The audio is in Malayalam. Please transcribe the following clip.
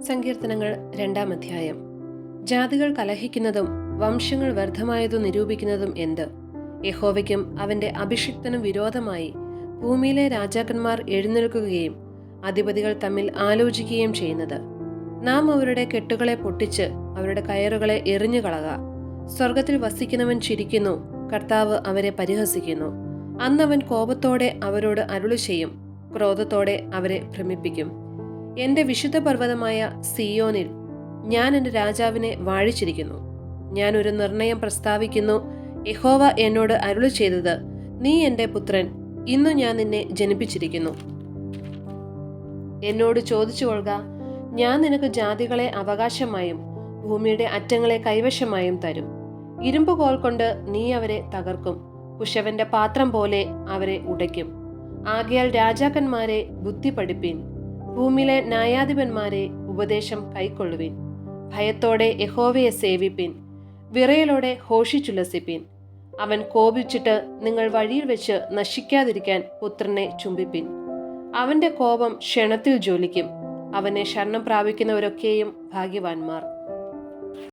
സങ്കീർത്തനങ്ങൾ 2-ാം അധ്യായം. ജാതികൾ കലഹിക്കുന്നതും വംശങ്ങൾ വ്യർത്ഥമായതു നിരൂപിക്കുന്നതും എന്ത്? യഹോവയ്ക്കും അവന്റെ അഭിഷിക്തനും വിരോധമായി ഭൂമിയിലെ രാജാക്കന്മാർ എഴുന്നേൽക്കുകയും അധിപതികൾ തമ്മിൽ ആലോചിക്കുകയും ചെയ്യുന്നത്. നാം അവരുടെ കെട്ടുകളെ പൊട്ടിച്ച് അവരുടെ കയറുകളെ എറിഞ്ഞു കളക. സ്വർഗത്തിൽ വസിക്കുന്നവൻ ചിരിക്കുന്നു, കർത്താവ് അവരെ പരിഹസിക്കുന്നു. അന്നവൻ കോപത്തോടെ അവരോട് അരുളി ചെയ്യും, ക്രോധത്തോടെ അവരെ ഭ്രമിപ്പിക്കും. എന്റെ വിശുദ്ധ പർവ്വതമായ സിയോനിൽ ഞാൻ എൻ്റെ രാജാവിനെ വാഴിച്ചിരിക്കുന്നു. ഞാൻ ഒരു നിർണയം പ്രസ്താവിക്കുന്നു. യഹോവ എന്നോട് അരുളി ചെയ്തത്, നീ എൻ്റെ പുത്രൻ, ഇന്നു ഞാൻ നിന്നെ ജനിപ്പിച്ചിരിക്കുന്നു. എന്നോട് ചോദിച്ചു കൊള്ളുക, ഞാൻ നിനക്ക് ജാതികളെ അവകാശമായും ഭൂമിയുടെ അറ്റങ്ങളെ കൈവശമായും തരും. ഇരുമ്പുകോൽ കൊണ്ട് നീ അവരെ തകർക്കും, കുശവന്റെ പാത്രം പോലെ അവരെ ഉടയ്ക്കും. ആകയാൽ രാജാക്കന്മാരെ ബുദ്ധി പഠിപ്പീൻ, ഭൂമിയിലെ ന്യായാധിപന്മാരെ ഉപദേശം കൈക്കൊള്ളുവിൻ. ഭയത്തോടെ യഹോവയെ സേവിപ്പിൻ, വിറയലോടെ ഘോഷിച്ചുല്ലസിപ്പിൻ. അവൻ കോപിച്ചിട്ട് നിങ്ങൾ വഴിയിൽ വെച്ച് നശിക്കാതിരിക്കാൻ പുത്രനെ ചുംബിപ്പിൻ. അവന്റെ കോപം ക്ഷണത്തിൽ ജ്വലിക്കും. അവനെ ശരണം പ്രാപിക്കുന്നവരൊക്കെയും ഭാഗ്യവാന്മാർ.